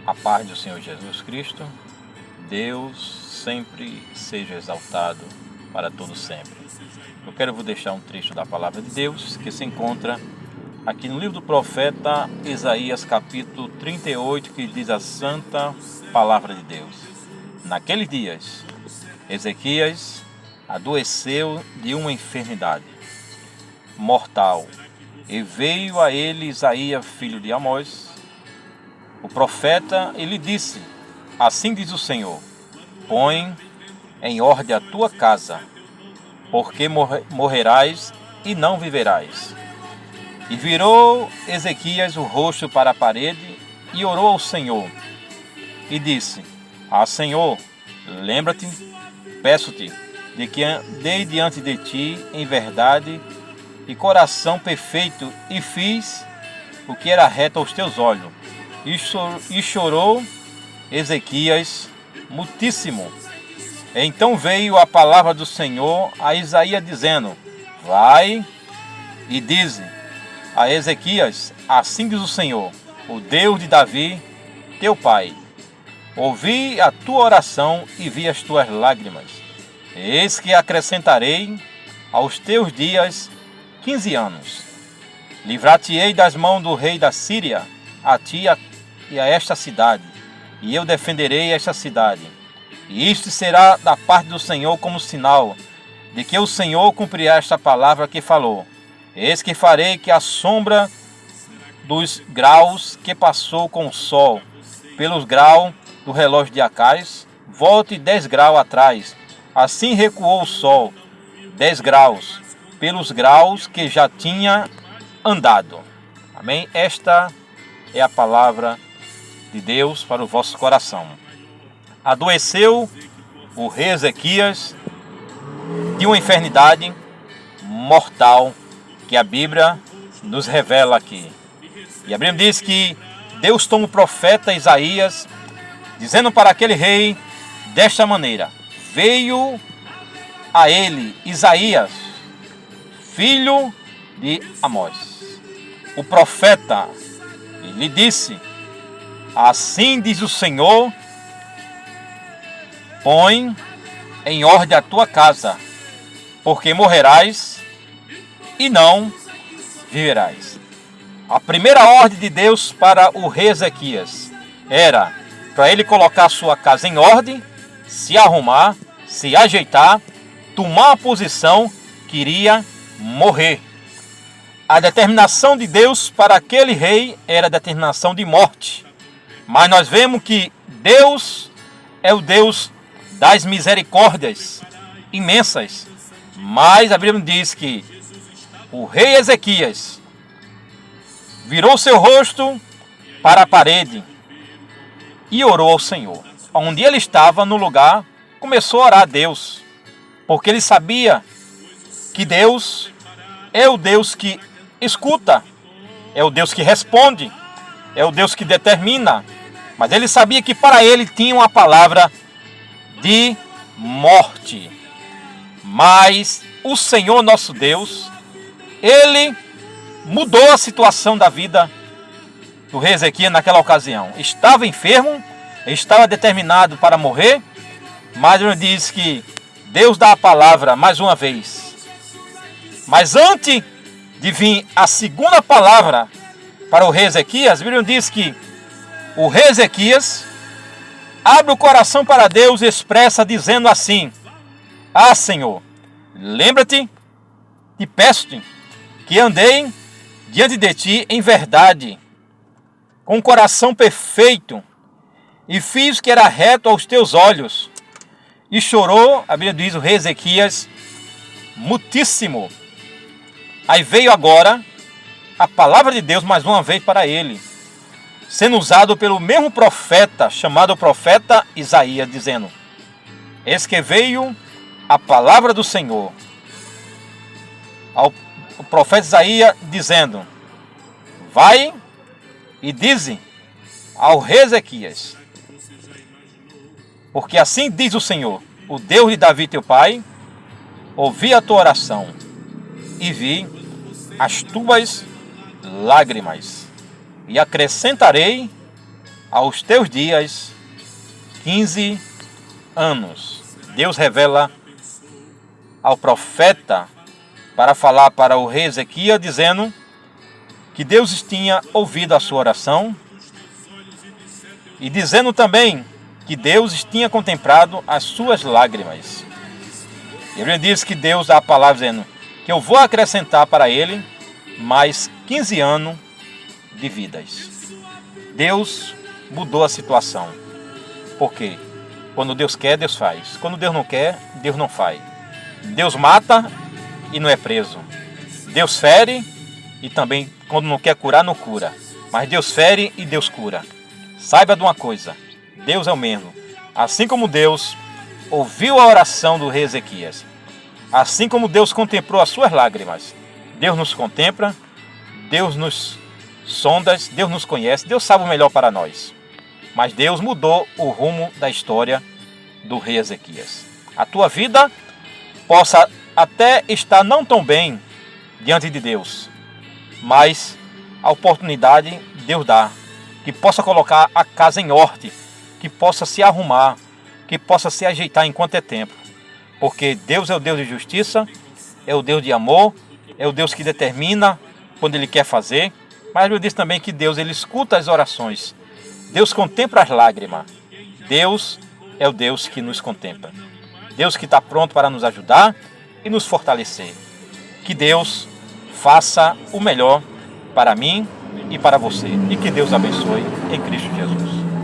A paz do Senhor Jesus Cristo, Deus sempre seja exaltado para todo sempre. Eu quero vos deixar um trecho da palavra de Deus que se encontra aqui no livro do profeta Isaías, capítulo 38, que diz a santa palavra de Deus. Naqueles dias, Ezequias adoeceu de uma enfermidade mortal, e veio a ele Isaías, filho de Amós, o profeta, e lhe disse: assim diz o Senhor, põe em ordem a tua casa, porque morrerás e não viverás. E virou Ezequias o rosto para a parede e orou ao Senhor, e disse: Senhor, lembra-te, peço-te, de que andei diante de ti em verdade e coração perfeito, e fiz o que era reto aos teus olhos. E chorou Ezequias muitíssimo. Então veio a palavra do Senhor a Isaías, dizendo: vai e dize a Ezequias: assim diz o Senhor, o Deus de Davi, teu pai. Ouvi a tua oração e vi as tuas lágrimas. Eis que acrescentarei aos teus dias 15 anos. Livrar-te-ei das mãos do rei da Síria, a ti e a esta cidade, e eu defenderei esta cidade. E isto será da parte do Senhor como sinal de que o Senhor cumprirá esta palavra que falou. Eis que farei que a sombra dos graus que passou com o sol pelos graus do relógio de Acais volte 10 graus atrás. Assim recuou o sol 10 graus pelos graus que já tinha andado. Amém? Esta é a palavra de Deus para o vosso coração. Adoeceu o rei Ezequias de uma enfermidade mortal que a Bíblia nos revela aqui. E a Bíblia diz que Deus toma o profeta Isaías, dizendo para aquele rei desta maneira: veio a ele Isaías, filho de Amós. O profeta lhe disse: assim diz o Senhor, põe em ordem a tua casa, porque morrerás e não viverás. A primeira ordem de Deus para o rei Ezequias era para ele colocar sua casa em ordem, se arrumar, se ajeitar, tomar a posição que iria morrer. A determinação de Deus para aquele rei era a determinação de morte. Mas nós vemos que Deus é o Deus das misericórdias imensas. Mas a Bíblia diz que o rei Ezequias virou seu rosto para a parede e orou ao Senhor. Onde ele estava, no lugar, começou a orar a Deus, porque ele sabia que Deus é o Deus que escuta, é o Deus que responde, é o Deus que determina. Mas ele sabia que para ele tinha uma palavra de morte. Mas o Senhor nosso Deus, ele mudou a situação da vida do rei Ezequias naquela ocasião. Estava enfermo, estava determinado para morrer, mas ele diz que Deus dá a palavra mais uma vez. Mas antes de vir a segunda palavra para o rei Ezequias, a Bíblia diz que o rei Ezequias abre o coração para Deus e expressa dizendo assim: Senhor, lembra-te, te peço-te, que andei diante de ti em verdade, com um coração perfeito, e fiz o que era reto aos teus olhos. E chorou, a Bíblia diz, o rei Ezequias muitíssimo. Aí veio agora a palavra de Deus mais uma vez para ele, sendo usado pelo mesmo profeta, chamado profeta Isaías, dizendo: eis que veio a palavra do Senhor ao profeta Isaías, dizendo: vai e dize ao rei Ezequias, porque assim diz o Senhor, o Deus de Davi teu pai, ouvi a tua oração e vi as tuas lágrimas, e acrescentarei aos teus dias 15 anos. Deus revela ao profeta para falar para o rei Ezequias, dizendo que Deus tinha ouvido a sua oração e dizendo também que Deus tinha contemplado as suas lágrimas. Ele diz que Deus dá a palavra dizendo que eu vou acrescentar para ele mais 15 anos de vidas. Deus mudou a situação. Por quê? Quando Deus quer, Deus faz. Quando Deus não quer, Deus não faz. Deus mata e não é preso. Deus fere e também, quando não quer curar, não cura. Mas Deus fere e Deus cura. Saiba de uma coisa, Deus é o mesmo. Assim como Deus ouviu a oração do rei Ezequias, assim como Deus contemplou as suas lágrimas, Deus nos contempla, Deus nos sonda, Deus nos conhece, Deus sabe o melhor para nós. Mas Deus mudou o rumo da história do rei Ezequias. A tua vida possa até estar não tão bem diante de Deus, mas a oportunidade Deus dá, que possa colocar a casa em ordem, que possa se arrumar, que possa se ajeitar enquanto é tempo. Porque Deus é o Deus de justiça, é o Deus de amor, é o Deus que determina quando Ele quer fazer. Mas eu disse também que Deus, Ele escuta as orações. Deus contempla as lágrimas. Deus é o Deus que nos contempla. Deus que está pronto para nos ajudar e nos fortalecer. Que Deus faça o melhor para mim e para você. E que Deus abençoe em Cristo Jesus.